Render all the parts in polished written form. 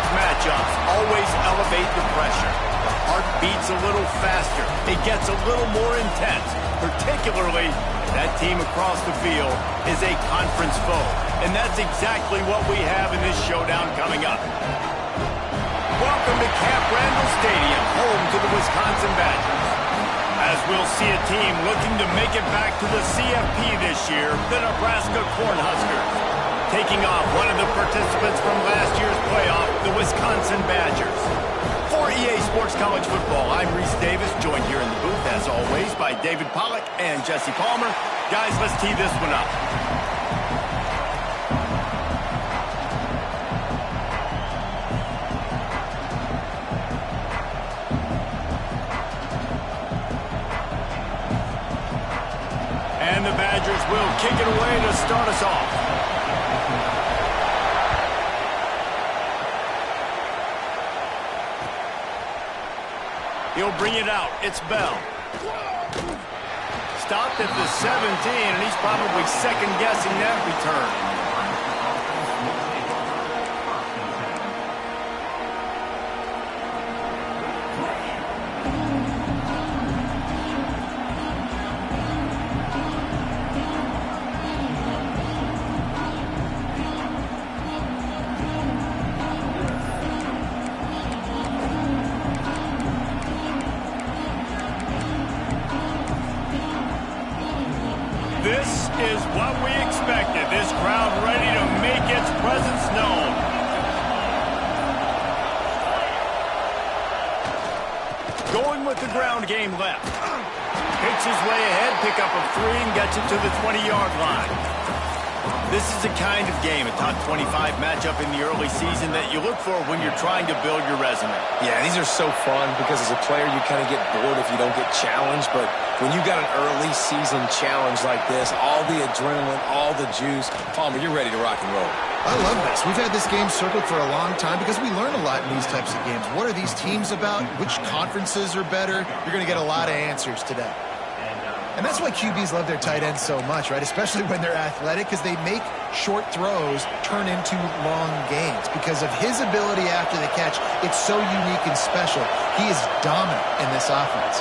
conference matchups always elevate the pressure. The heart beats a little faster. It gets a little more intense, particularly that team across the field is a conference foe. And that's exactly what we have in this showdown coming up. Welcome to Camp Randall Stadium, home to the Wisconsin Badgers. As we'll see a team looking to make it back to the CFP this year, the Nebraska Cornhuskers. Taking off one of the participants from last year's playoff, the Wisconsin Badgers. For EA Sports College Football, I'm Reese Davis, joined here in the booth, as always, by David Pollack and Jesse Palmer. Guys, let's tee this one up. And the Badgers will kick it away to start us off. He'll bring it out. It's Bell. Stopped at the 17, and he's probably second-guessing that return. This is what we expected. This crowd ready to make its presence known. Going with the ground game left. Picks his way ahead, pick up a 3, and gets it to the 20-yard line. This is the kind of game, a top 25 matchup in the early season, that you look for when you're trying to build your resume. Yeah, these are so fun because as a player you kind of get bored if you don't get challenged, but when you got an early season challenge like this, all the adrenaline, all the juice, Palmer, you're ready to rock and roll. I love this. We've had this game circled for a long time because we learn a lot in these types of games. What are these teams about? Which conferences are better? You're going to get a lot of answers today. And that's why QBs love their tight ends so much, right? Especially when they're athletic, because they make short throws turn into long gains. Because of his ability after the catch, it's so unique and special. He is dominant in this offense.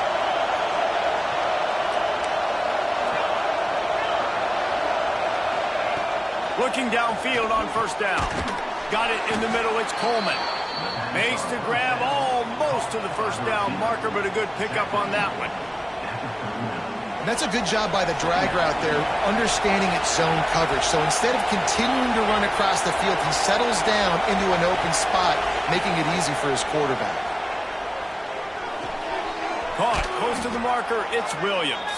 Looking downfield on first down. Got it in the middle, it's Coleman. Makes the grab almost to the first down marker, but a good pickup on that one. And that's a good job by the drag route there, understanding its zone coverage. So instead of continuing to run across the field, he settles down into an open spot, making it easy for his quarterback. Caught close to the marker, it's Williams.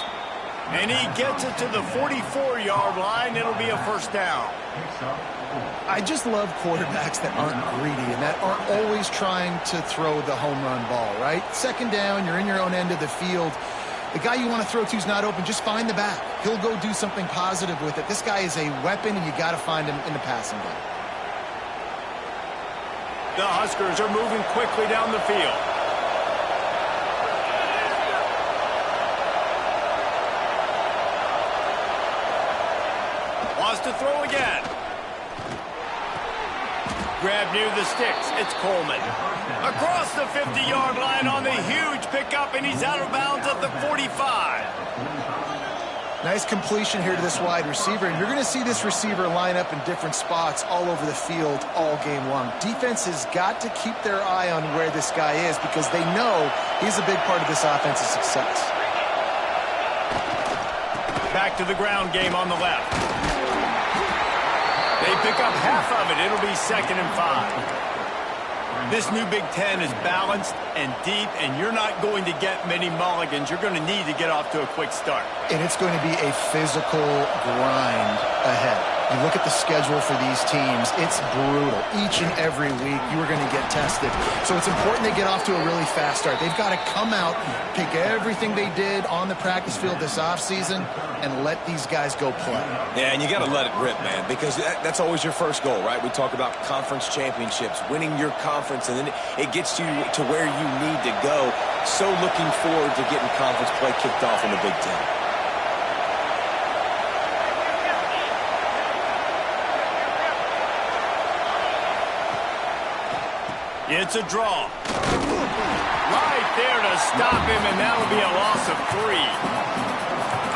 And he gets it to the 44-yard line. It'll be a first down. I just love quarterbacks that aren't greedy and that aren't always trying to throw the home run ball, right? Second down, you're in your own end of the field. The guy you want to throw to is not open. Just find the back. He'll go do something positive with it. This guy is a weapon, and you got to find him in the passing game. The Huskers are moving quickly down the field. Wants to throw again. Grab near the sticks. It's Coleman. Across the 50-yard line on the huge pickup, and he's out of bounds at the 45. Nice completion here to this wide receiver. And you're going to see this receiver line up in different spots all over the field all game long. Defense has got to keep their eye on where this guy is because they know he's a big part of this offense's success. Back to the ground game on the left. They pick up half of it. It'll be 2nd and 5. This new Big Ten is balanced and deep, and you're not going to get many mulligans. You're going to need to get off to a quick start. And it's going to be a physical grind ahead. You look at the schedule for these teams, it's brutal. Each and every week, you are going to get tested. So it's important they get off to a really fast start. They've got to come out, take everything they did on the practice field this offseason, and let these guys go play. Yeah, and you got to let it rip, man, because that's always your first goal, right? We talk about conference championships, winning your conference, and then it gets you to where you need to go. So looking forward to getting conference play kicked off in the Big Ten. It's a draw. Right there to stop him, and that'll be a loss of 3.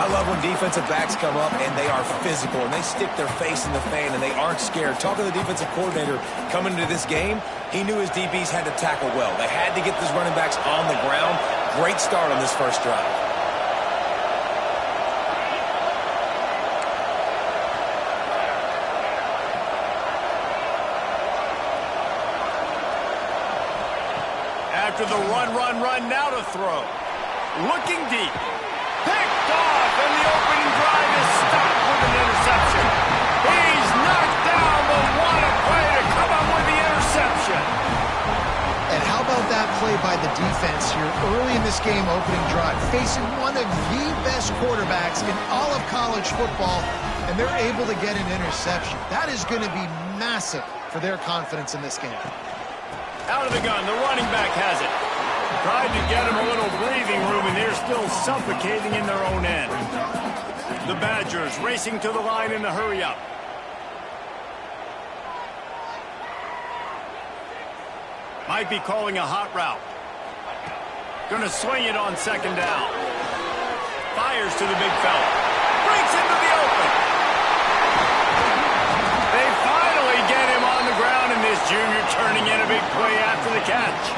I love when defensive backs come up and they are physical and they stick their face in the fan and they aren't scared. Talking to the defensive coordinator coming into this game, he knew his DBs had to tackle well. They had to get these running backs on the ground. Great start on this first drive. After the run, now to throw. Looking deep. Picked off, and the opening drive is stopped with an interception. He's knocked down, but what a play to come up with the interception. And how about that play by the defense here early in this game opening drive, facing one of the best quarterbacks in all of college football, and they're able to get an interception. That is going to be massive for their confidence in this game. Out of the gun, the running back has it. Tried to get him a little breathing room, and they're still suffocating in their own end. The Badgers racing to the line in a hurry-up. Might be calling a hot route. Gonna swing it on second down. Fires to the big fella. Breaks into the open. They finally get him on the ground, and this junior turning in a big play after the catch.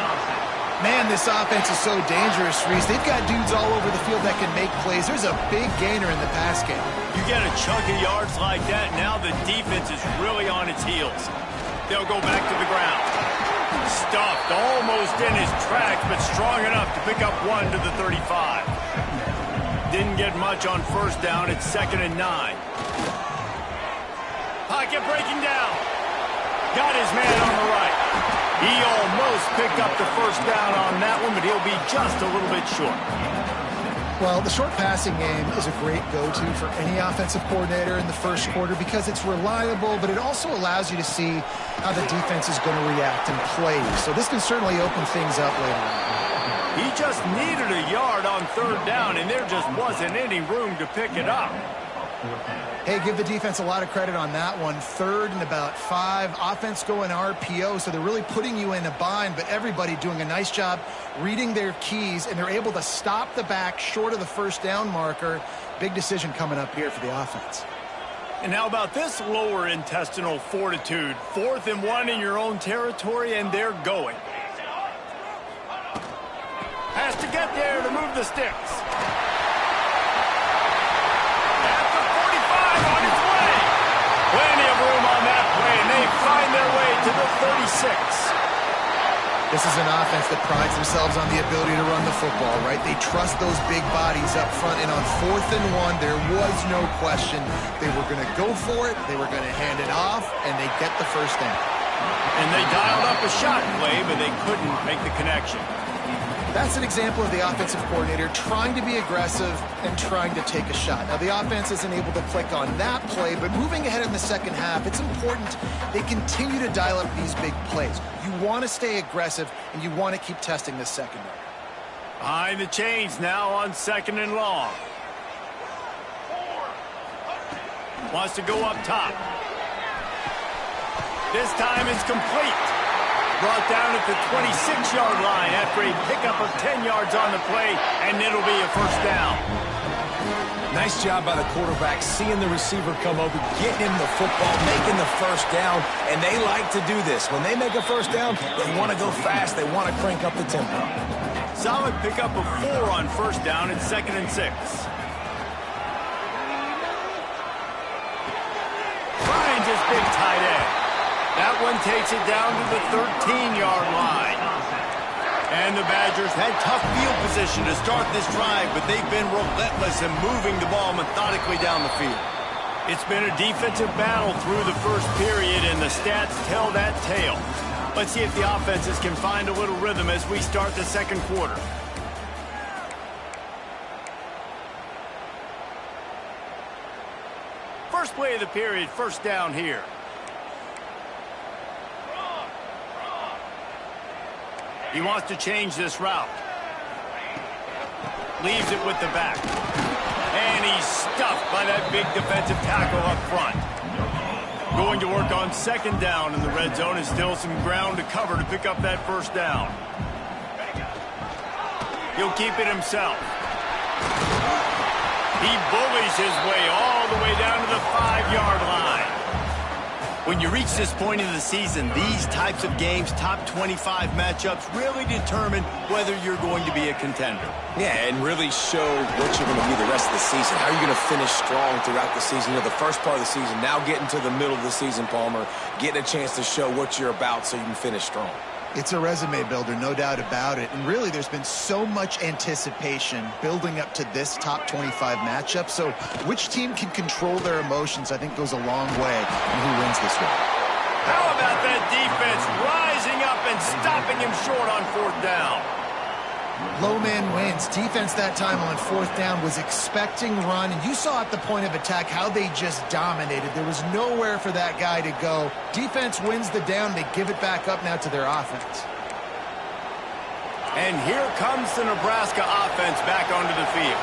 Man, this offense is so dangerous, Reese. They've got dudes all over the field that can make plays. There's a big gainer in the pass game. You get a chunk of yards like that, now the defense is really on its heels. They'll go back to the ground. Stuffed almost in his tracks, but strong enough to pick up 1 to the 35. Didn't get much on first down. It's 2nd and 9. Pocket breaking down. Got his man on the right. He almost picked up the first down on that one, but he'll be just a little bit short. Well, the short passing game is a great go-to for any offensive coordinator in the first quarter because it's reliable, but it also allows you to see how the defense is going to react and play. So this can certainly open things up later on. He just needed a yard on 3rd down, and there just wasn't any room to pick it up. Hey, give the defense a lot of credit on that one. 3rd and about 5. Offense going RPO, so they're really putting you in a bind, but everybody doing a nice job reading their keys, and they're able to stop the back short of the first down marker. Big decision coming up here for the offense. And how about this lower intestinal fortitude? 4th and 1 in your own territory, and they're going. Has to get there to move the sticks. Plenty of room on that play, and they find their way to the 36. This is an offense that prides themselves on the ability to run the football, right? They trust those big bodies up front, and on 4th and 1, there was no question. They were going to go for it, they were going to hand it off, and they get the first down. And they dialed up a shot play, but they couldn't make the connection. That's an example of the offensive coordinator trying to be aggressive and trying to take a shot. Now, the offense isn't able to click on that play, but moving ahead in the second half, it's important they continue to dial up these big plays. You want to stay aggressive, and you want to keep testing this secondary. Behind the chains now on 2nd and long. Wants to go up top. This time it's complete. Brought down at the 26-yard line after a pickup of 10 yards on the play, and it'll be a first down. Nice job by the quarterback, seeing the receiver come over, getting him the football, making the first down, and they like to do this. When they make a first down, they want to go fast. They want to crank up the tempo. Solid pickup of 4 on first down. It's 2nd and 6. Finds his big tight end. That one takes it down to the 13-yard line. And the Badgers had tough field position to start this drive, but they've been relentless in moving the ball methodically down the field. It's been a defensive battle through the first period, and the stats tell that tale. Let's see if the offenses can find a little rhythm as we start the second quarter. First play of the period, first down here. He wants to change this route. Leaves it with the back. And he's stuffed by that big defensive tackle up front. Going to work on second down in the red zone, and still some ground to cover to pick up that first down. He'll keep it himself. He bullies his way all the way down to the 5-yard line. When you reach this point in the season, these types of games, top 25 matchups, really determine whether you're going to be a contender. Yeah, and really show what you're going to be the rest of the season. How are you going to finish strong throughout the season? You know, the first part of the season, now getting to the middle of the season, Palmer, getting a chance to show what you're about so you can finish strong. It's a resume builder, no doubt about it. And really, there's been so much anticipation building up to this top 25 matchup. So which team can control their emotions, I think, goes a long way in who wins this one. How about that defense rising up and stopping him short on fourth down? Low man wins. Defense that time on fourth down was expecting run. And you saw at the point of attack how they just dominated. There was nowhere for that guy to go. Defense wins the down. They give it back up now to their offense. And here comes the Nebraska offense back onto the field.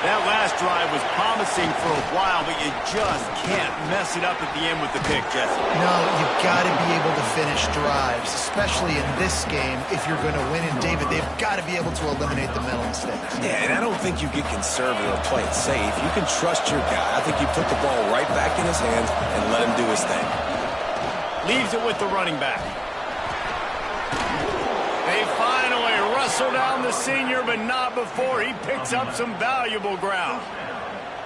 That last drive was promising for a while, but you just can't mess it up at the end with the pick, Jesse. No, you've got to be able to finish drives, especially in this game if you're going to win. And, David, they've got to be able to eliminate the mental mistakes. Yeah, and I don't think you get conservative or play it safe. You can trust your guy. I think you put the ball right back in his hands and let him do his thing. Leaves it with the running back. They finally wrestle down the senior, but not before he picks up some valuable ground.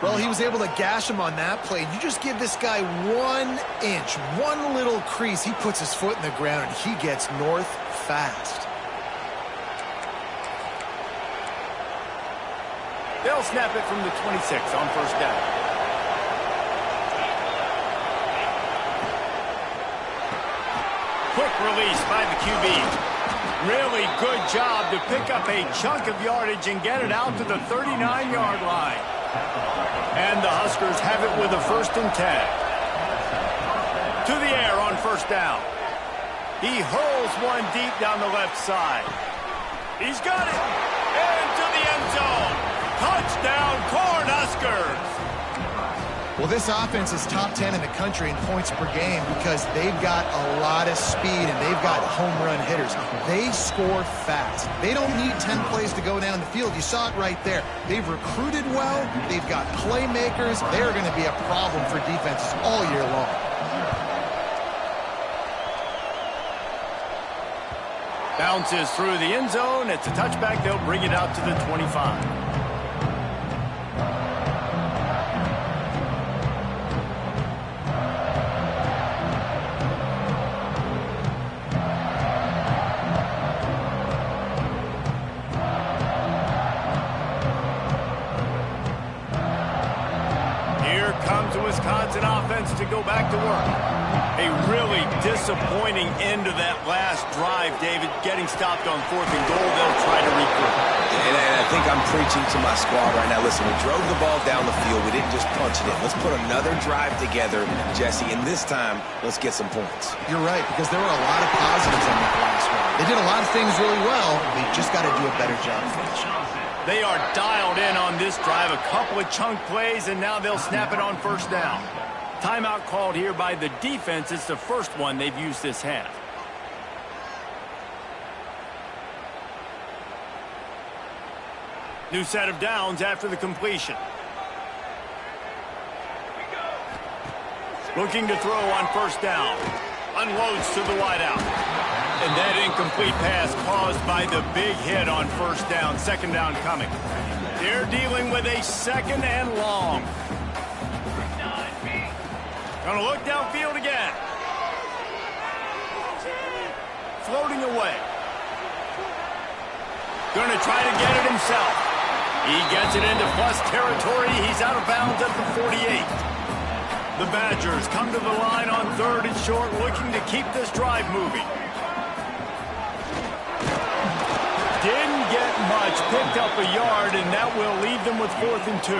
Well, he was able to gash him on that play. You just give this guy 1 inch, one little crease. He puts his foot in the ground, and he gets north fast. They'll snap it from the 26 on first down. Quick release by the QB. Really good job to pick up a chunk of yardage and get it out to the 39-yard line. And the Huskers have it with a 1st and 10. To the air on first down. He hurls one deep down the left side. He's got it. Into the end zone. Touchdown, Cornhuskers. Well, this offense is top 10 in the country in points per game because they've got a lot of speed and they've got home run hitters. They score fast. They don't need 10 plays to go down the field. You saw it right there. They've recruited well. They've got playmakers. They're going to be a problem for defenses all year long. Bounces through the end zone. It's a touchback. They'll bring it out to the 25. Wisconsin offense to go back to work. A really disappointing end to that last drive, David. Getting stopped on 4th and goal, they'll try to regroup. And I think I'm preaching to my squad right now. Listen, we drove the ball down the field. We didn't just punch it in. Let's put another drive together, Jesse, and this time, let's get some points. You're right, because there were a lot of positives on that last one. They did a lot of things really well. They just got to do a better job finishing. They are dialed in on this drive. A couple of chunk plays, and now they'll snap it on first down. Timeout called here by the defense. It's the first one they've used this half. New set of downs after the completion. Looking to throw on first down. Unloads to the wideout. And that incomplete pass caused by the big hit on first down. Second down coming. They're dealing with a 2nd and long. Gonna look downfield again. Floating away. Gonna try to get it himself. He gets it into plus territory. He's out of bounds at the 48. The Badgers come to the line on 3rd and short, looking to keep this drive moving. Didn't get much, picked up a yard, and that will leave them with 4th and 2.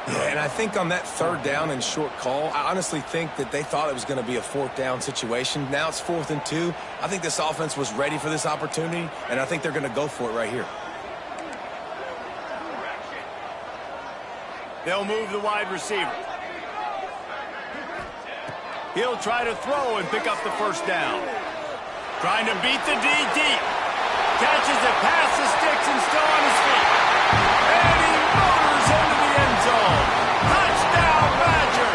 Yeah, and I think on that 3rd down and short call, I honestly think that they thought it was going to be a 4th down situation. Now it's 4th and 2. I think this offense was ready for this opportunity, and I think they're going to go for it right here. They'll move the wide receiver. He'll try to throw and pick up the first down. Trying to beat the D deep. Catches it past the sticks and still on his feet. And he motors into the end zone. Touchdown, Badger!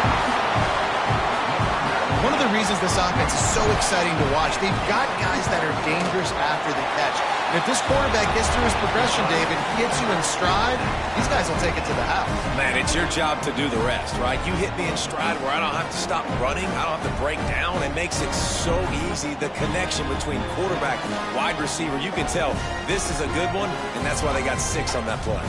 One of the reasons this offense is so exciting to watch, they've got guys that are dangerous after the catch. And if this quarterback gets through his progression, David, gets you in stride, these guys will take it to the house. Man, it's your job to do the rest, right? You hit me in stride where I don't have to stop running. I don't have to break down. It makes it so easy. The connection between quarterback, wide receiver, you can tell this is a good one, and that's why they got 6 on that play.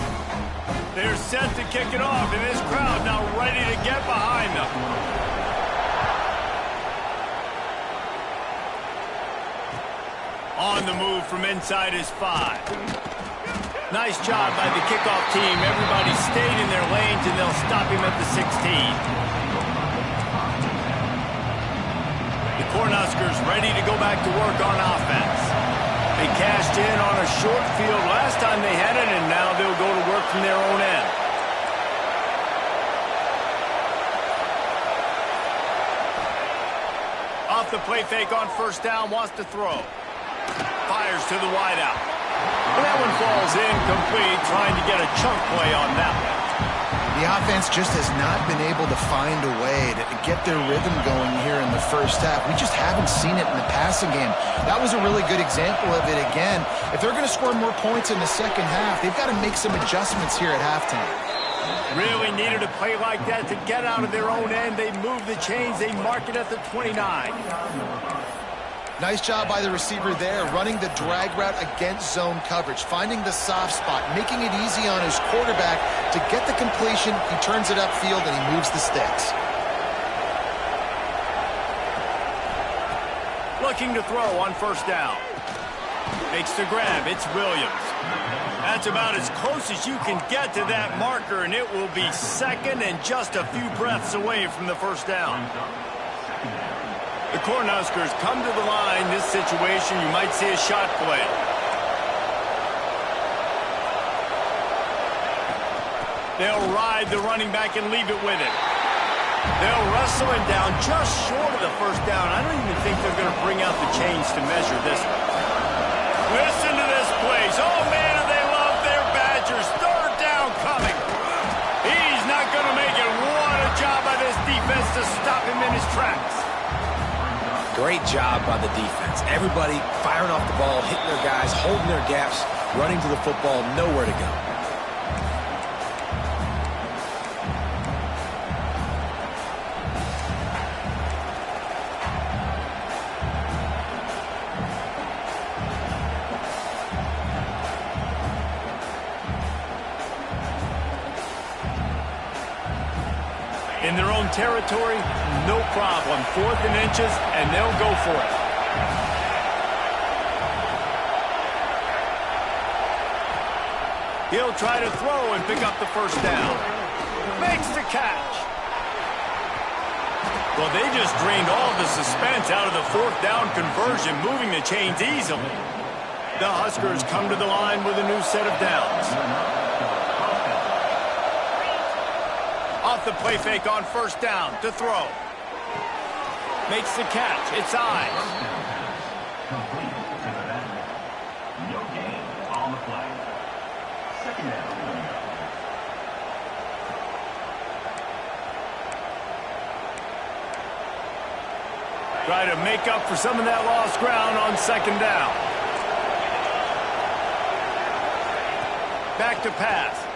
They're set to kick it off, and this crowd now ready to get behind them. On the move from inside his 5. Nice job by the kickoff team. Everybody stayed in their lanes, and they'll stop him at the 16. The Cornhuskers ready to go back to work on offense. They cashed in on a short field last time they had it, and now they'll go to work from their own end. Off the play fake on first down, wants to throw. Fires to the wideout. Well, that one falls incomplete, trying to get a chunk play on that one. The offense just has not been able to find a way to get their rhythm going here in the first half. We just haven't seen it in the passing game. That was a really good example of it again. If they're going to score more points in the second half, they've got to make some adjustments here at halftime. Really needed a play like that to get out of their own end. They move the chains. They mark it at the 29. Nice job by the receiver there, running the drag route against zone coverage, finding the soft spot, making it easy on his quarterback to get the completion. He turns it upfield, and he moves the sticks. Looking to throw on first down. Makes the grab. It's Williams. That's about as close as you can get to that marker, and it will be second and just a few breaths away from the first down. The Cornhuskers come to the line. This situation, you might see a shot play. They'll ride the running back and leave it with him. They'll wrestle him down just short of the first down. I don't even think they're going to bring out the chains to measure this one. Listen to this place. Oh, man, do they love their Badgers. Third down coming. He's not going to make it. What a job by this defense to stop him in his tracks. Great job by the defense. Everybody firing off the ball, hitting their guys, holding their gaps, running to the football, nowhere to go. In their own territory, no problem. 4th and inches, and they'll go for it. He'll try to throw and pick up the first down. Makes the catch. Well, they just drained all the suspense out of the 4th down conversion, moving the chains easily. The Huskers come to the line with a new set of downs. Off the play fake on first down to throw. Makes the catch. It's Ives. No gain on the play. Second down. Try to make up for some of that lost ground on second down. Back to pass.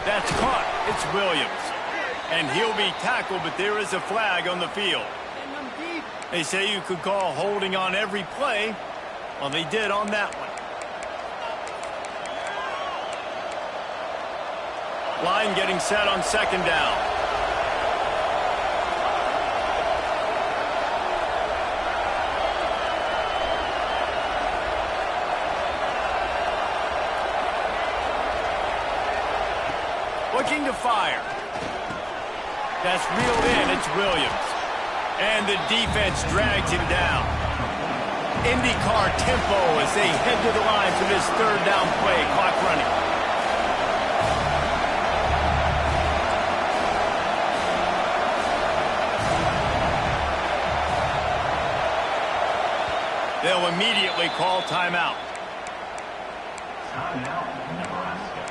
That's caught. It's Williams. And he'll be tackled, but there is a flag on the field. They say you could call holding on every play. Well, they did on that one. Line getting set on second down. Looking to fire. That's reeled in. It's Williams. And the defense drags him down. IndyCar tempo as they head to the line for this third down play. Clock running. They'll immediately call timeout. Timeout, Nebraska.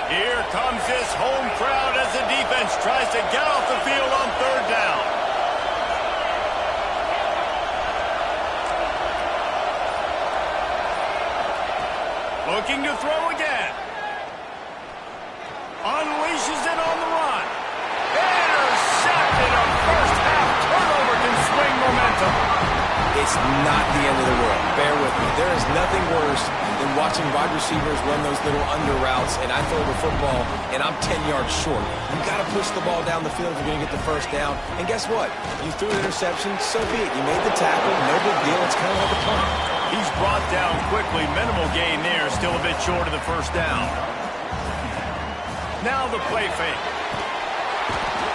Here comes this home crowd as the defense tries to get off the field on third down. Looking to throw again. Unleashes it on the run. Intercepted. A first-half turnover can swing momentum. It's not the end of the world. Bear with me. There is nothing worse than watching wide receivers run those little under routes, and I throw the football, and I'm 10 yards short. You've got to push the ball down the field if you're going to get the first down. And guess what? You threw an interception, so be it. You made the tackle. No big deal. It's kind of like a punt. He's brought down quickly. Minimal gain there. Still a bit short of the first down. Now the play fake.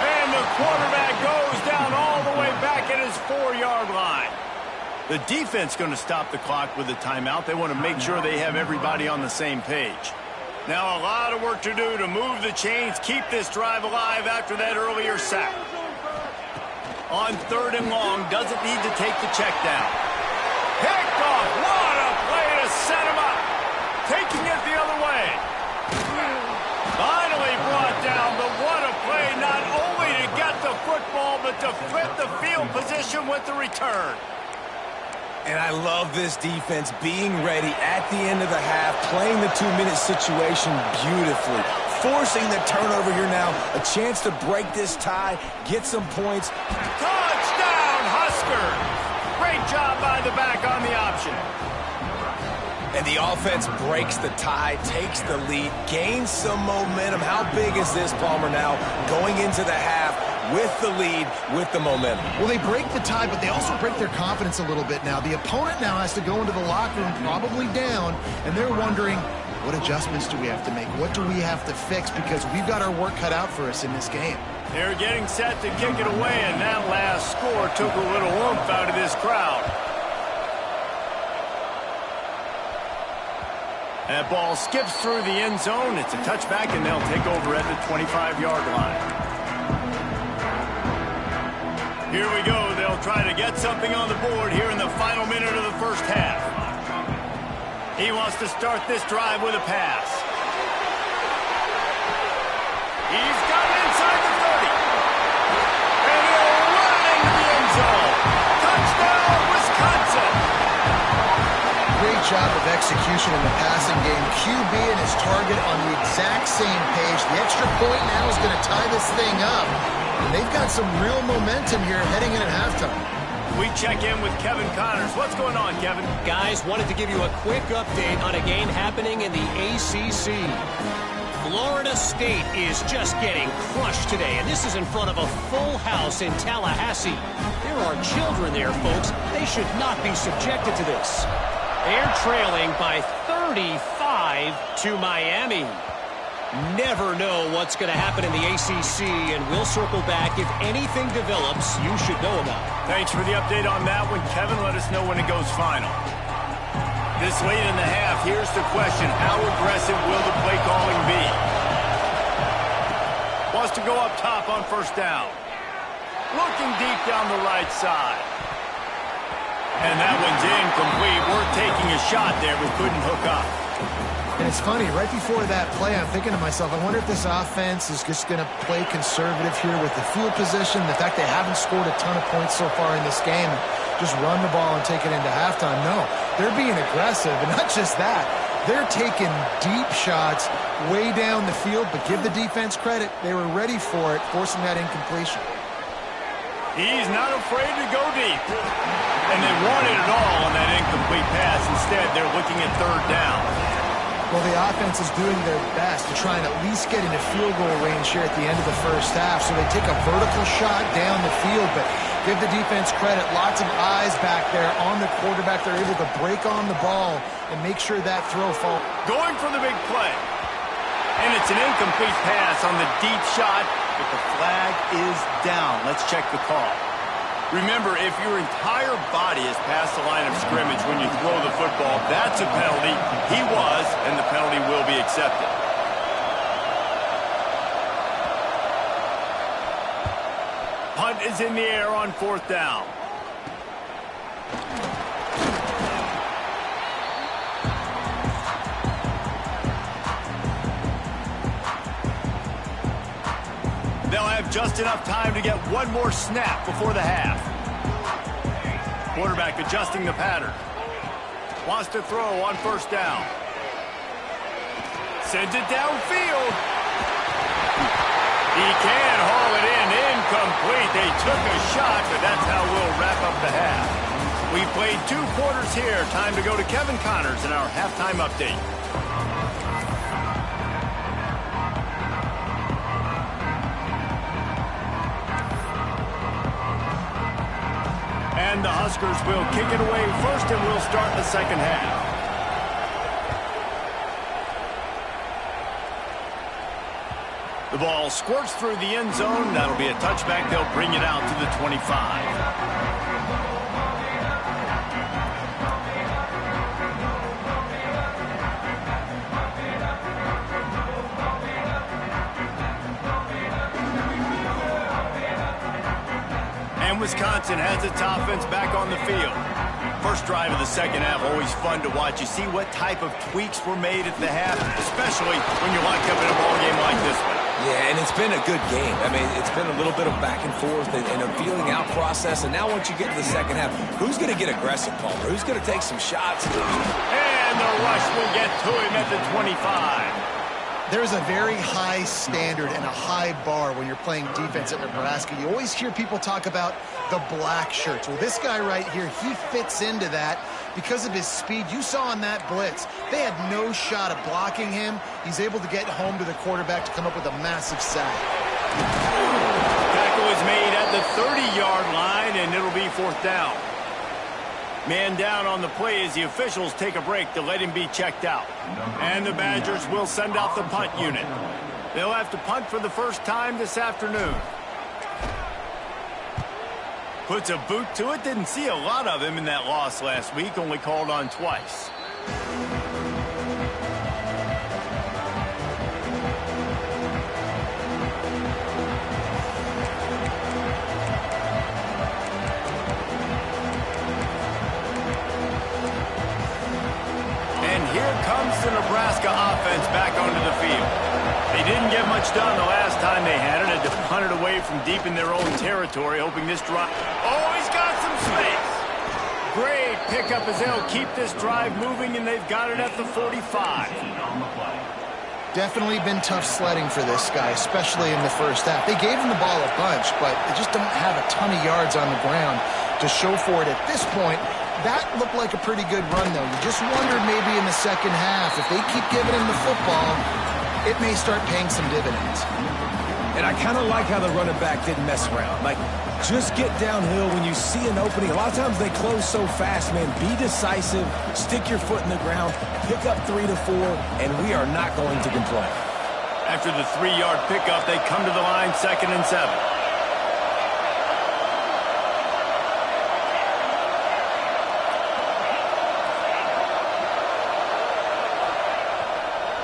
And the quarterback goes down all the way back at his 4-yard line. The defense going to stop the clock with a timeout. They want to make sure they have everybody on the same page. Now a lot of work to do to move the chains, keep this drive alive after that earlier sack. On third and long, doesn't need to take the check down. Picked off. What a play to set him up. Taking it the other way. Finally brought down, but what a play, not only to get the football, but to flip the field position with the return. And I love this defense being ready at the end of the half, playing the 2-minute situation beautifully, forcing the turnover here now, a chance to break this tie, get some points. Touchdown, Huskers! Great job by the back on the option. And the offense breaks the tie, takes the lead, gains some momentum. How big is this, Palmer, now going into the half with the lead, with the momentum? Well, they break the tie, but they also break their confidence a little bit now. The opponent now has to go into the locker room probably down, and they're wondering, what adjustments do we have to make? What do we have to fix? Because we've got our work cut out for us in this game. They're getting set to kick it away, and that last score took a little oomph out of this crowd. That ball skips through the end zone. It's a touchback, and they'll take over at the 25-yard line. Here we go. They'll try to get something on the board here in the final minute of the first half. He wants to start this drive with a pass. He's got it inside the 30. And he'll run into the end zone. Touchdown, Wisconsin. Great job of execution in the passing game. QB and his target on the exact same page. The extra point now is going to tie this thing up. And they've got some real momentum here heading in at halftime. We check in with Kevin Connors. What's going on, Kevin? Guys, wanted to give you a quick update on a game happening in the ACC. Florida State is just getting crushed today, and this is in front of a full house in Tallahassee. There are children there, folks. They should not be subjected to this. They're trailing by 35 to Miami. Never know what's going to happen in the ACC, and we'll circle back if anything develops you should know about. Thanks for the update on that one, Kevin. Let us know when it goes final. This late in the half, here's the question. How aggressive will the play calling be? Wants to go up top on first down. Looking deep down the right side. And that one's incomplete. We're taking a shot there, but couldn't hook up. And it's funny, right before that play, I'm thinking to myself, I wonder if this offense is just going to play conservative here with the field position, the fact they haven't scored a ton of points so far in this game, just run the ball and take it into halftime. No, they're being aggressive, and not just that. They're taking deep shots way down the field, but give the defense credit. They were ready for it, forcing that incompletion. He's not afraid to go deep. And they wanted it all on that incomplete pass. Instead, they're looking at third down. Well, the offense is doing their best to try and at least get into field goal range here at the end of the first half. So they take a vertical shot down the field, but give the defense credit. Lots of eyes back there on the quarterback. They're able to break on the ball and make sure that throw falls. Going for the big play. And it's an incomplete pass on the deep shot, but the flag is down. Let's check the call. Remember, if your entire body is past the line of scrimmage when you throw the football, that's a penalty. He was, and the penalty will be accepted. is in the air on 4th down. They'll have just enough time to get one more snap before the half. Quarterback adjusting the pattern. Wants to throw on 1st down. Sends it downfield. He can haul it in. Incomplete. They took a shot, but that's how we'll wrap up the half. We've played 2 quarters here. Time to go to Kevin Connors in our halftime update. And the Huskers will kick it away first, and we'll start the second half. The ball squirts through the end zone. That'll be a touchback. They'll bring it out to the 25. And Wisconsin has its offense back on the field. First drive of the second half, always fun to watch. You see what type of tweaks were made at the half, especially when you're locked up in a ball game like this one. Yeah, and it's been a good game. I mean, it's been a little bit of back and forth and a feeling out process. And now once you get to the second half, who's going to get aggressive, Palmer? Who's going to take some shots? And the rush will get to him at the 25. There's a very high standard and a high bar when you're playing defense at Nebraska. You always hear people talk about the black shirts. Well, this guy right here, he fits into that because of his speed. You saw on that blitz, they had no shot at blocking him. He's able to get home to the quarterback to come up with a massive sack. Tackle is made at the 30-yard line, and it'll be 4th down. Man down on the play as the officials take a break to let him be checked out. And the Badgers will send out the punt unit. They'll have to punt for the first time this afternoon. Puts a boot to it. Didn't see a lot of him in that loss last week. Only called on twice. The Nebraska offense back onto the field. They didn't get much done the last time they had it. Had to punt it away from deep in their own territory, hoping this drive... Oh, he's got some space! Great pickup as they'll keep this drive moving, and they've got it at the 45. Definitely been tough sledding for this guy, especially in the first half. They gave him the ball a bunch, but they just don't have a ton of yards on the ground to show for it at this point. That looked like a pretty good run, though. You just wondered maybe in the second half, if they keep giving him the football, it may start paying some dividends. And I kind of like how the running back didn't mess around. Like, just get downhill when you see an opening. A lot of times they close so fast, man. Be decisive, stick your foot in the ground, pick up 3 to 4, and we are not going to complain. After the 3-yard pickup, they come to the line 2nd and 7.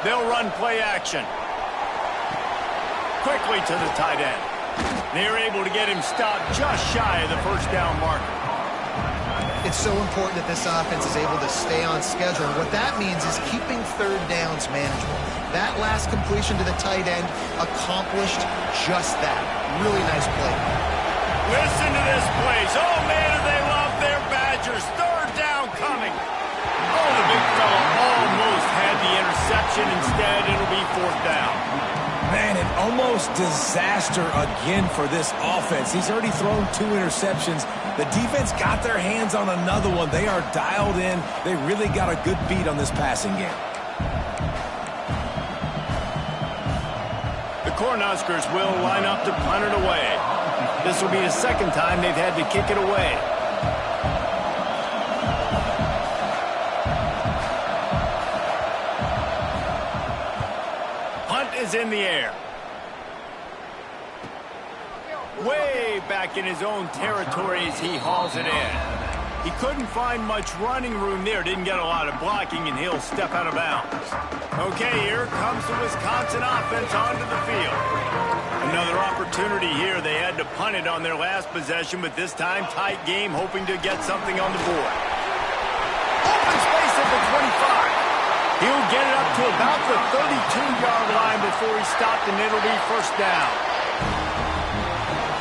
They'll run play action. Quickly to the tight end. They're able to get him stopped just shy of the 1st down marker. It's so important that this offense is able to stay on schedule. And what that means is keeping 3rd downs manageable. That last completion to the tight end accomplished just that. Really nice play. Listen to this place. Oh, man, do they love their Badgers. 3rd down coming. Oh, the big fella almost had the interception. Instead, it'll be 4th down. Man, an almost disaster again for this offense. He's already thrown 2 interceptions. The defense got their hands on another one. They are dialed in. They really got a good beat on this passing game. The Cornhuskers will line up to punt it away. This will be the 2nd time they've had to kick it away. Is in the air. Way back in his own territory as he hauls it in. He couldn't find much running room there. Didn't get a lot of blocking, and he'll step out of bounds. Okay, here comes the Wisconsin offense onto the field. Another opportunity opportunity here. They had to punt it on their last possession, but this time, tight game, hoping to get something on the board. Open space at the 25. He'll get it up to about the 32-yard line before he stopped, and it'll be first down.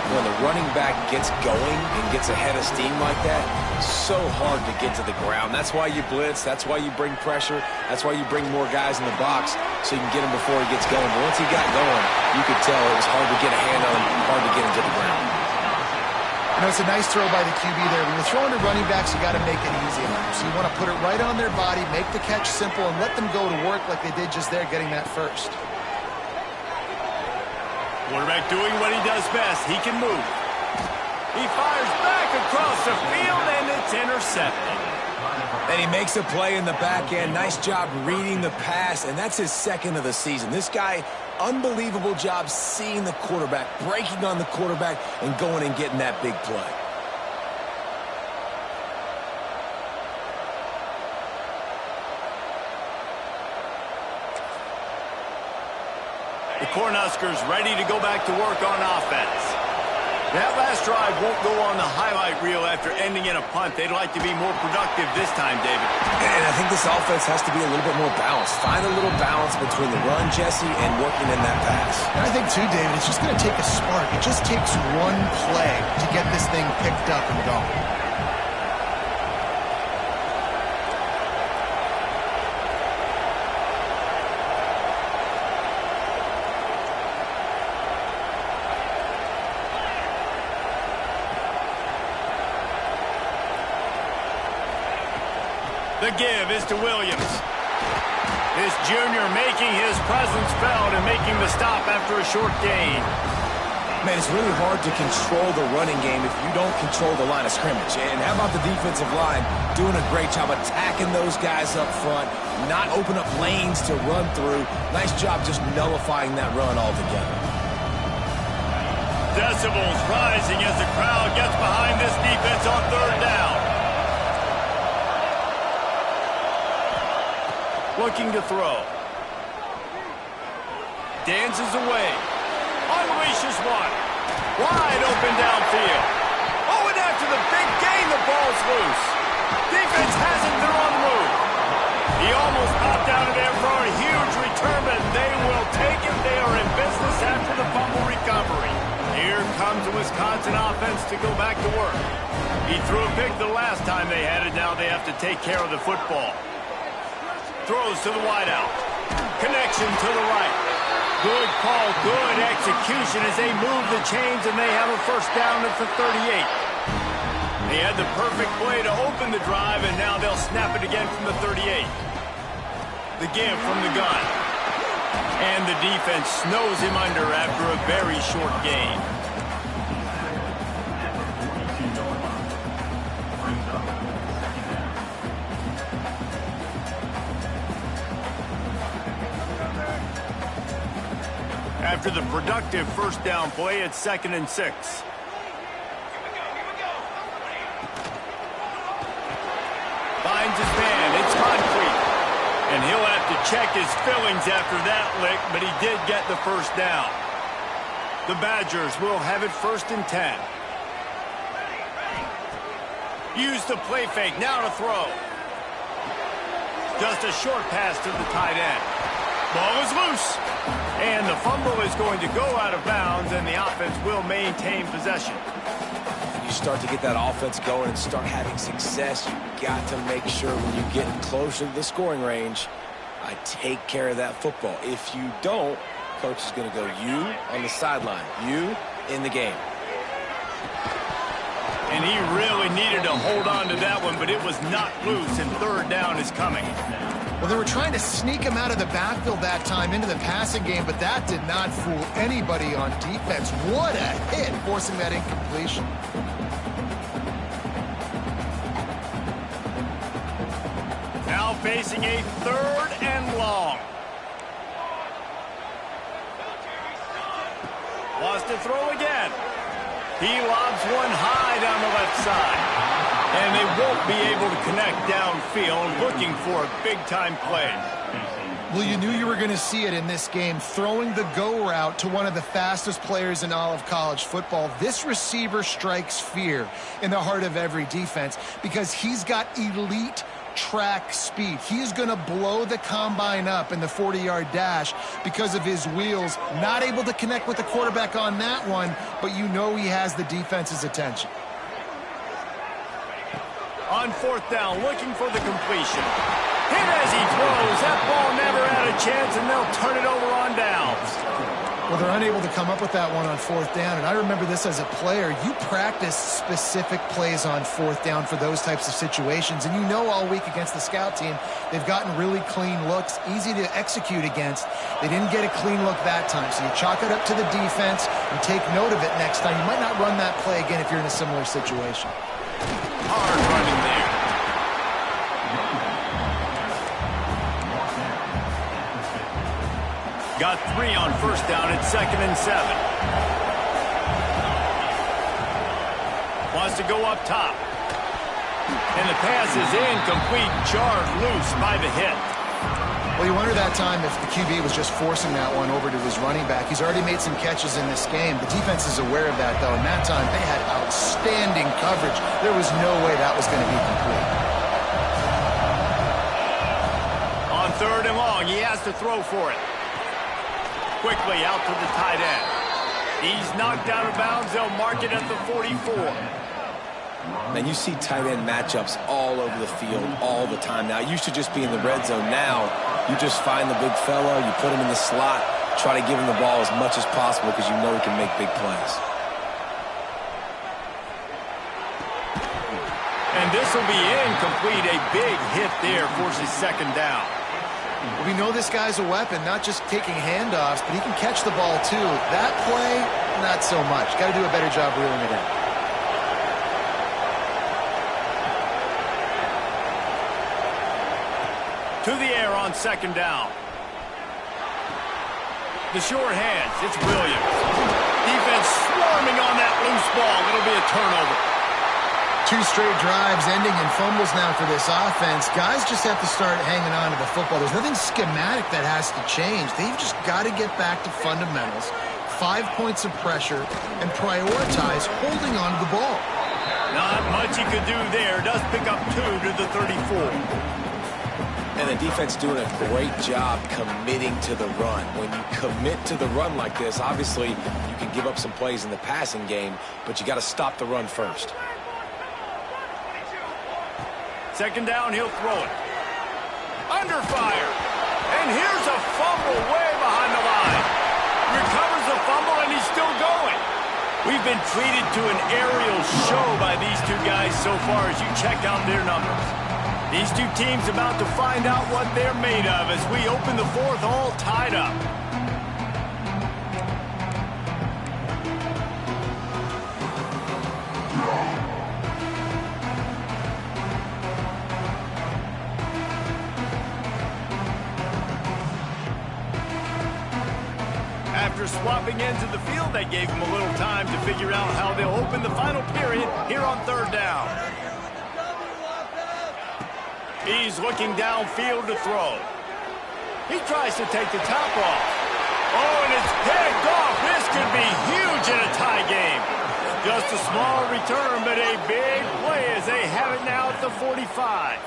When the running back gets going and gets ahead of steam like that, so hard to get to the ground. That's why you blitz. That's why you bring pressure. That's why you bring more guys in the box so you can get him before he gets going. But once he got going, you could tell it was hard to get a hand on him, hard to get him to the ground. You know, it's a nice throw by the QB there. When you're throwing to running backs, you got to make it easy on them. So you want to put it right on their body, make the catch simple, and let them go to work like they did just there, getting that first. Quarterback doing what he does best. He can move. He fires back across the field, and it's intercepted. And he makes a play in the back end. Nice job reading the pass, and that's his second of the season. This guy, unbelievable job seeing the quarterback, breaking on the quarterback, and going and getting that big play. The Cornhuskers ready to go back to work on offense. That last drive won't go on the highlight reel after ending in a punt. They'd like to be more productive this time, David. And I think this offense has to be a little bit more balanced. Find a little balance between the run, Jesse, and working in that pass. And I think, too, David, it's just going to take a spark. It just takes one play to get this thing picked up and going. The give is to Williams. This junior making his presence felt and making the stop after a short gain. Man, it's really hard to control the running game if you don't control the line of scrimmage. And how about the defensive line doing a great job attacking those guys up front, not open up lanes to run through. Nice job just nullifying that run altogether. Decibels rising as the crowd gets behind this defense on third down. Looking to throw. Dances away. Unleashes one. Wide open downfield. Oh, and after the big gain, the ball's loose. Defense has it. They're on the move. He almost popped out of there for a huge return, but they will take it. They are in business after the fumble recovery. Here comes the Wisconsin offense to go back to work. He threw a pick the last time they had it. Now they have to take care of the football. Throws to the wideout. Connection to the right. Good call, good execution as they move the chains, and they have a first down at the 38. They had the perfect play to open the drive, and now they'll snap it again from the 38. The give from the gun. And the defense snows him under after a very short gain. After the productive first down play, it's 2nd and 6. Finds his man. It's concrete. And he'll have to check his fillings after that lick, but he did get the first down. The Badgers will have it 1st and 10. Use the play fake. Now to throw. Just a short pass to the tight end. Ball is loose. And the fumble is going to go out of bounds, and the offense will maintain possession. You start to get that offense going and start having success, you got to make sure when you get closer to the scoring range, I take care of that football. If you don't, coach is going to go you on the sideline, you in the game. And he really needed to hold on to that one, but it was not loose, and third down is coming. Well, they were trying to sneak him out of the backfield that time into the passing game, but that did not fool anybody on defense. What a hit, forcing that incompletion. Now facing a 3rd and long. Wants to throw again. He lobs one high down the left side. And they won't be able to connect downfield, looking for a big-time play. Well, you knew you were going to see it in this game, throwing the go route to one of the fastest players in all of college football. This receiver strikes fear in the heart of every defense because he's got elite track speed. He is going to blow the combine up in the 40-yard dash because of his wheels. Not able to connect with the quarterback on that one, but you know he has the defense's attention. On fourth down, looking for the completion. Hit as he throws. That ball never had a chance, and they'll turn it over on downs. Well, they're unable to come up with that one on fourth down, and I remember this as a player. You practice specific plays on fourth down for those types of situations, and you know all week against the scout team, they've gotten really clean looks, easy to execute against. They didn't get a clean look that time, so you chalk it up to the defense and take note of it next time. You might not run that play again if you're in a similar situation. Hard running there. Got 3 on first down at 2nd and 7. Wants to go up top. And the pass is incomplete, jarred loose by the hit. Well, you wonder that time if the QB was just forcing that one over to his running back. He's already made some catches in this game. The defense is aware of that, though. And that time, they had outstanding coverage. There was no way that was going to be complete. On 3rd and long, he has to throw for it. Quickly out to the tight end. He's knocked out of bounds. They'll mark it at the 44. Man, you see tight end matchups all over the field all the time now. It used to just be in the red zone. Now, you just find the big fella, you put him in the slot, try to give him the ball as much as possible because you know he can make big plays. And this will be incomplete. A big hit there forces 2nd down. We know this guy's a weapon, not just taking handoffs, but he can catch the ball too. That play, not so much. Got to do a better job reeling it in. To the air on 2nd down. The short hands, it's Williams. Defense swarming on that loose ball. It'll be a turnover. 2 straight drives ending in fumbles now for this offense. Guys just have to start hanging on to the football. There's nothing schematic that has to change. They've just got to get back to fundamentals, 5 points of pressure, and prioritize holding on to the ball. Not much he could do there. Does pick up 2 to the 34. And the defense doing a great job committing to the run. When you commit to the run like this, obviously you can give up some plays in the passing game, but you got to stop the run first. 2nd down, he'll throw it. Under fire. And here's a fumble way behind the line. Recovers the fumble, and he's still going. We've been treated to an aerial show by these 2 guys so far as you check out their numbers. These 2 teams about to find out what they're made of as we open the 4th all tied up. After swapping ends of the field, they gave him a little time to figure out how they'll open the final period here on 3rd down. He's looking downfield to throw. He tries to take the top off. Oh, and it's picked off. This could be huge in a tie game. Just a small return, but a big play as they have it now at the 45.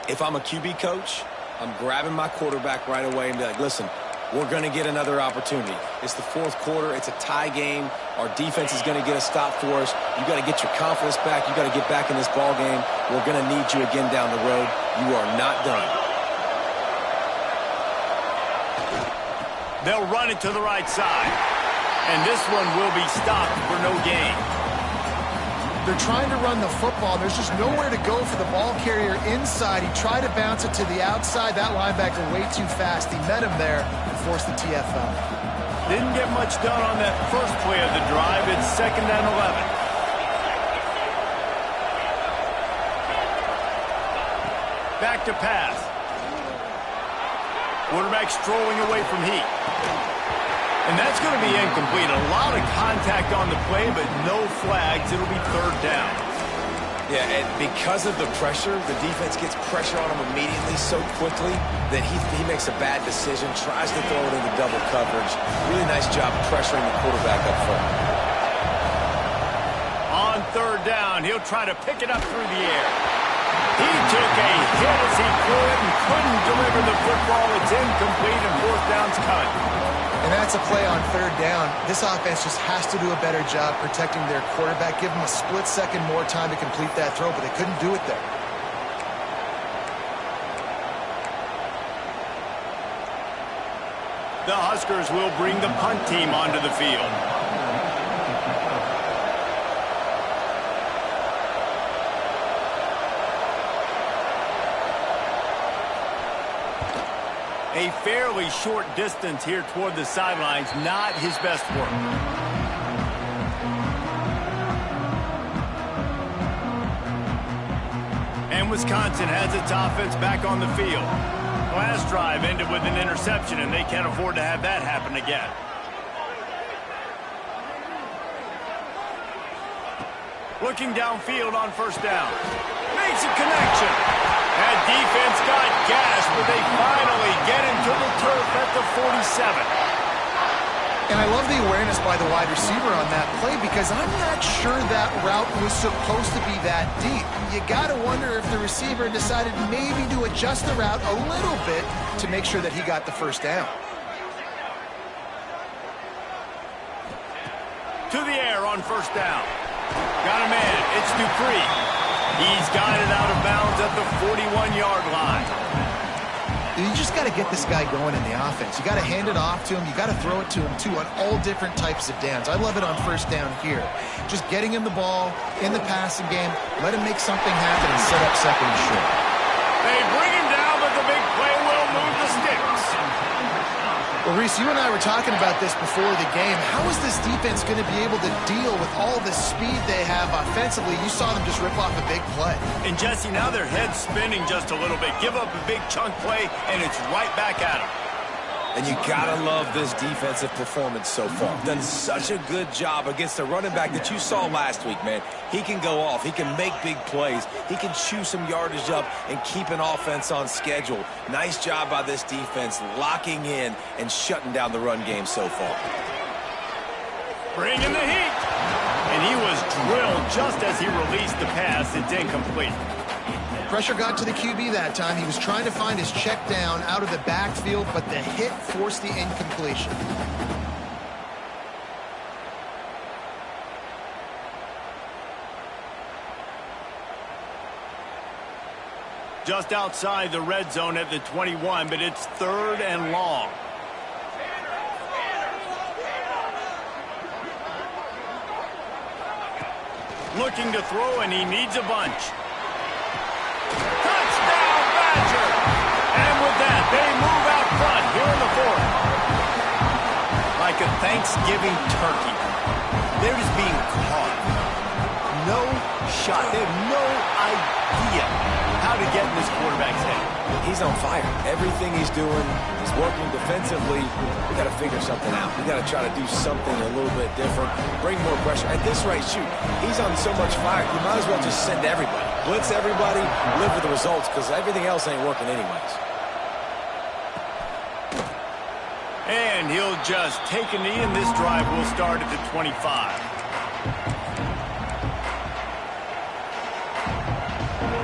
If I'm a QB coach, I'm grabbing my quarterback right away and be like, listen, we're going to get another opportunity. It's the 4th quarter. It's a tie game. Our defense is going to get a stop for us. You got to get your confidence back. You got to get back in this ball game. We're going to need you again down the road. You are not done. They'll run it to the right side. And this one will be stopped for no gain. They're trying to run the football. There's just nowhere to go for the ball carrier inside. He tried to bounce it to the outside. That linebacker way too fast. He met him there and forced the TFL. Didn't get much done on that first play of the drive. It's 2nd and 11. Back to pass. Quarterback strolling away from heat. And that's going to be incomplete. A lot of contact on the play, but no flags. It'll be third down. Yeah, and because of the pressure, the defense gets pressure on him immediately so quickly that he makes a bad decision, tries to throw it into double coverage. Really nice job pressuring the quarterback up front. On third down, he'll try to pick it up through the air. He took a hit as he could and couldn't deliver the football. It's incomplete and fourth down's cut. And that's a play on third down. This offense just has to do a better job protecting their quarterback. Give them a split second more time to complete that throw, but they couldn't do it there. The Huskers will bring the punt team onto the field. A fairly short distance here toward the sidelines, not his best work. And Wisconsin has its offense back on the field. Last drive ended with an interception, and they can't afford to have that happen again. Looking downfield on first down. Makes a connection. That defense got gashed, but they finally get into the turf at the 47. And I love the awareness by the wide receiver on that play because I'm not sure that route was supposed to be that deep. You got to wonder if the receiver decided maybe to adjust the route a little bit to make sure that he got the first down. To the air on first down. Got a man. It's Dupree. He's got it out of bounds at the 41-yard line. You just got to get this guy going in the offense. You got to hand it off to him. You got to throw it to him, too, on all different types of downs. I love it on first down here. Just getting him the ball in the passing game, let him make something happen and set up second and short. They bring him down, but the big play will move the sticks. Well, Reese, you and I were talking about this before the game. How is this defense going to be able to deal with all the speed they have offensively? You saw them just rip off a big play. And, Jesse, now their head's spinning just a little bit. Give up a big chunk play, and it's right back at them. And you gotta love this defensive performance so far. Done such a good job against the running back that you saw last week, man. He can go off. He can make big plays. He can chew some yardage up and keep an offense on schedule. Nice job by this defense locking in and shutting down the run game so far. Bringing the heat. And he was drilled just as he released the pass. It's incomplete. Pressure got to the QB that time. He was trying to find his check down out of the backfield, but the hit forced the incompletion. Just outside the red zone at the 21, but it's third and long. Looking to throw, and he needs a bunch. Touchdown, Badger! And with that, they move out front here in the fourth. Like a Thanksgiving turkey. They're just being caught. No shot. They have no idea how to get in this quarterback's head. He's on fire. Everything he's doing is working defensively. We got to figure something out. We got to try to do something a little bit different. Bring more pressure. At this rate, shoot, he's on so much fire. You might as well just send everybody. Blitz everybody, live with the results, because everything else ain't working anyways. And he'll just take a knee, and this drive will start at the 25.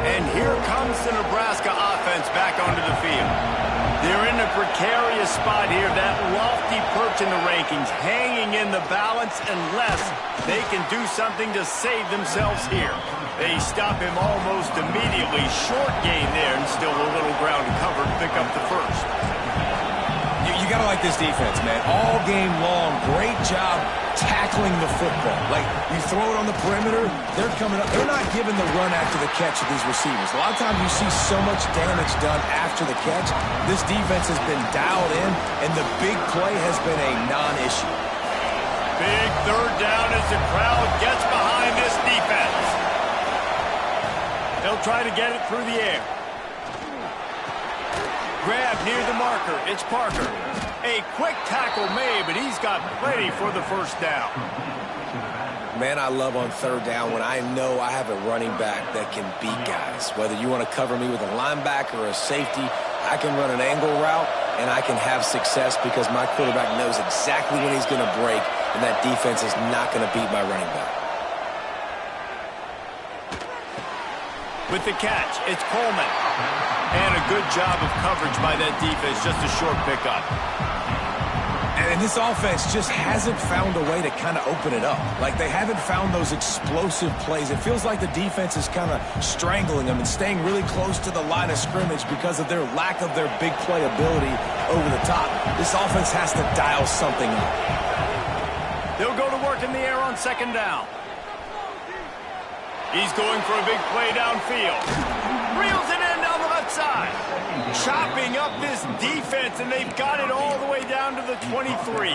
And here comes the Nebraska offense back onto the field. They're in a precarious spot here, that lofty perch in the rankings, hanging in the balance unless they can do something to save themselves here. They stop him almost immediately. Short gain there, and still a little ground to cover to pick up the first. You got to like this defense, man. All game long, great job tackling the football. Like, you throw it on the perimeter, they're coming up. They're not giving the run after the catch to these receivers. A lot of times you see so much damage done after the catch. This defense has been dialed in, and the big play has been a non-issue. Big third down as the crowd gets behind this defense. They'll try to get it through the air. Grab near the marker. It's Parker. A A quick tackle made, but he's got plenty for the first down. Man, I love on third down when I know I have a running back that can beat guys. Whether you want to cover me with a linebacker or a safety, I can run an angle route, and I can have success because my quarterback knows exactly when he's going to break, and that defense is not going to beat my running back. With the catch, it's Coleman. And a good job of coverage by that defense, just a short pickup. And this offense just hasn't found a way to kind of open it up. Like, they haven't found those explosive plays. It feels like the defense is kind of strangling them and staying really close to the line of scrimmage because of their lack of their big play ability over the top. This offense has to dial something up. They'll go to work in the air on second down. He's going for a big play downfield. Reels it in down the left side. Chopping up this defense, and they've got it all the way down to the 23.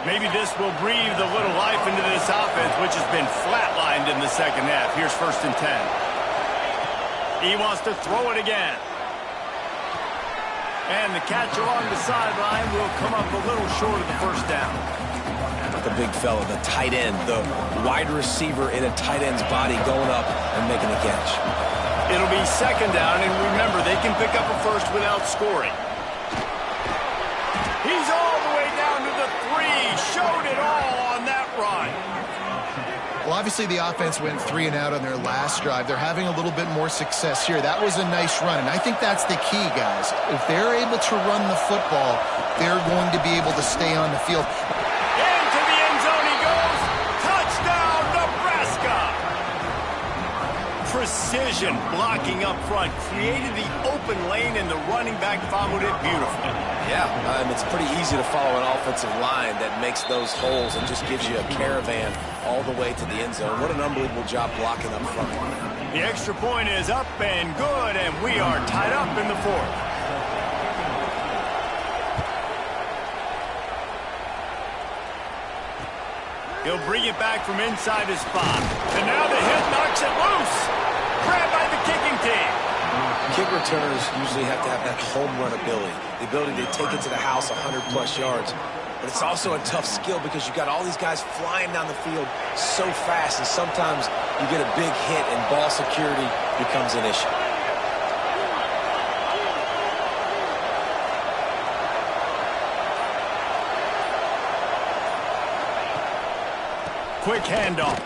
Maybe this will breathe a little life into this offense, which has been flatlined in the second half. Here's 1st and 10. He wants to throw it again. And the catch along the sideline will come up a little short of the first down. The big fella, the tight end, the wide receiver in a tight end's body going up and making the catch. It'll be second down, and remember, they can pick up a first without scoring. He's all the way down to the 3. Showed it all on that run. Well, obviously the offense went 3 and out on their last drive. They're having a little bit more success here. That was a nice run, and I think that's the key, guys. If they're able to run the football, they're going to be able to stay on the field. Precision blocking up front, created the open lane, and the running back followed it beautifully. Yeah, it's pretty easy to follow an offensive line that makes those holes and just gives you a caravan all the way to the end zone. What an unbelievable job blocking up front. The extra point is up and good, and we are tied up in the 4th. He'll bring it back from inside his spot. And now the hit knocks it loose. Grabbed by the kicking team. Kick returners usually have to have that home run ability. The ability to take it to the house 100-plus yards. But it's also a tough skill because you got all these guys flying down the field so fast, and sometimes you get a big hit and ball security becomes an issue. Quick handoff.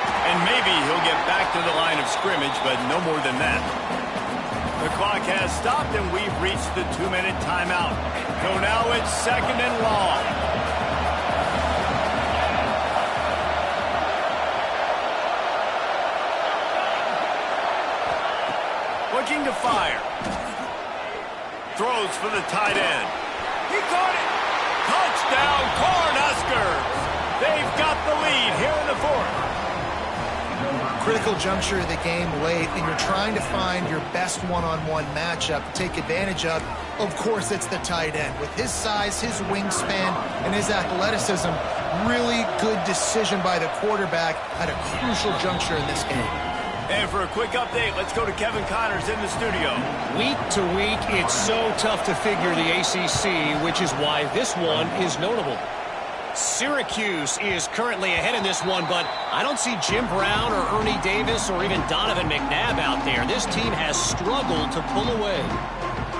And maybe he'll get back to the line of scrimmage, but no more than that. The clock has stopped, and we've reached the 2-minute timeout. So now it's second and long. Looking to fire. Throws for the tight end. He caught it. Touchdown, Cornhuskers. They've got the lead here in the 4th. Critical juncture of the game late, and you're trying to find your best one-on-one matchup to take advantage of. Of course, it's the tight end. With his size, his wingspan, and his athleticism, really good decision by the quarterback at a crucial juncture in this game. And for a quick update, let's go to Kevin Connors in the studio. Week to week, it's so tough to figure the ACC, which is why this one is notable. Syracuse is currently ahead in this one, but I don't see Jim Brown or Ernie Davis or even Donovan McNabb out there. This team has struggled to pull away.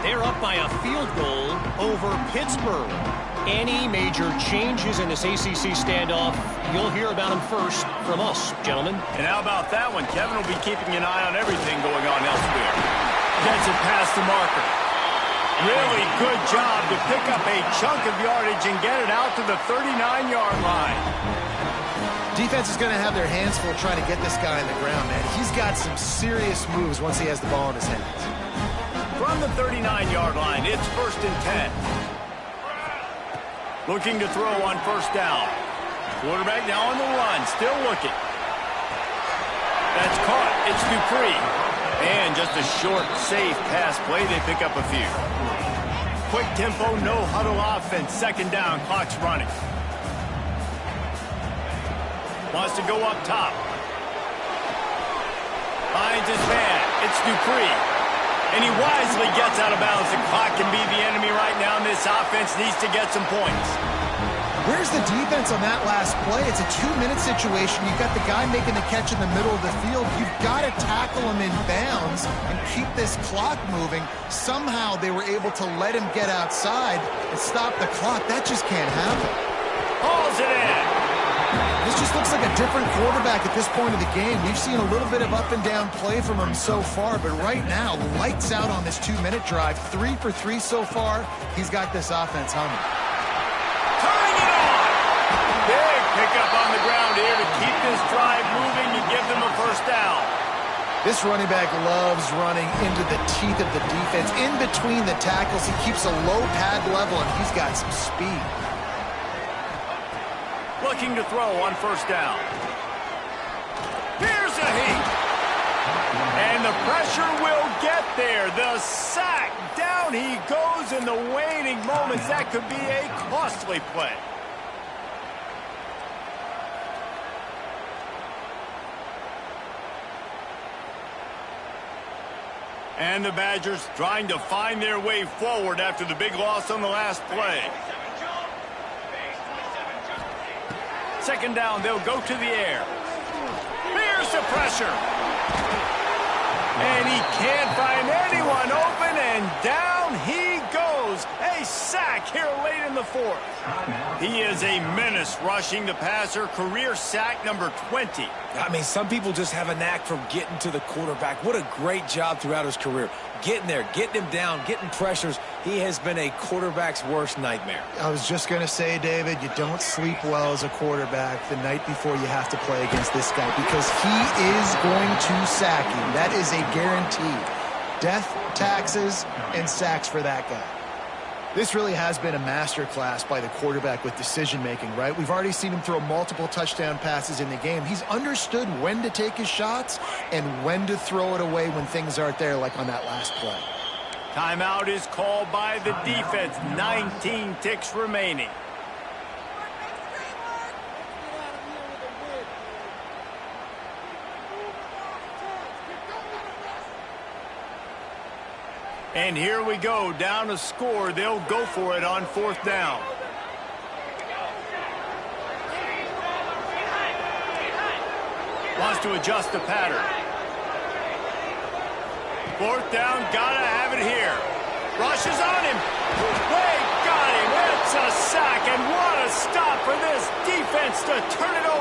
They're up by a field goal over Pittsburgh. Any major changes in this ACC standoff, you'll hear about them first from us, gentlemen. And how about that one? Kevin will be keeping an eye on everything going on elsewhere. Gets it past the marker. Really good job to pick up a chunk of yardage and get it out to the 39-yard line. Defense is going to have their hands full trying to get this guy on the ground, man. He's got some serious moves once he has the ball in his hands. From the 39-yard line, it's 1st and 10. Looking to throw on 1st down. Quarterback now on the run, still looking. That's caught. It's Dupree. And just a short, safe pass play. They pick up a few. Quick tempo, no huddle offense. 2nd down, clock's running. Wants to go up top. Finds his man. It's Dupree. And he wisely gets out of bounds. The clock can be the enemy right now, and this offense needs to get some points. Where's the defense on that last play? It's a 2-minute situation. You've got the guy making the catch in the middle of the field. You've got to tackle him in bounds and keep this clock moving. Somehow they were able to let him get outside and stop the clock. That just can't happen. Hauls it in. This just looks like a different quarterback at this point of the game. We've seen a little bit of up and down play from him so far, but right now, lights out on this 2-minute drive. 3 for 3 so far. He's got this offense humming. Turning it on. Big pickup on the ground here to keep this drive moving and give them a first down. This running back loves running into the teeth of the defense. In between the tackles, he keeps a low pad level, and he's got some speed. Looking to throw on first down. Here's a heat. And the pressure will get there. The sack. Down he goes in the waning moments. That could be a costly play. And the Badgers trying to find their way forward after the big loss on the last play. Second down, they'll go to the air. Here's the pressure. And he can't find anyone open, and down he goes. A sack here late in the fourth. He is a menace rushing the passer. Career sack number 20. I mean, some people just have a knack for getting to the quarterback. What a great job throughout his career. Getting there, getting him down, getting pressures. He has been a quarterback's worst nightmare. I was just going to say, David, you don't sleep well as a quarterback the night before you have to play against this guy because he is going to sack you. That is a guarantee. Death, taxes, and sacks for that guy. This really has been a masterclass by the quarterback with decision-making, right? We've already seen him throw multiple touchdown passes in the game. He's understood when to take his shots and when to throw it away when things aren't there, like on that last play. Timeout is called by the defense. 19 ticks remaining. And here we go, down a score. They'll go for it on fourth down. Wants to adjust the pattern. Fourth down, gotta have it here. Rushes on him. They got him. It's a sack, and what a stop for this defense to turn it over.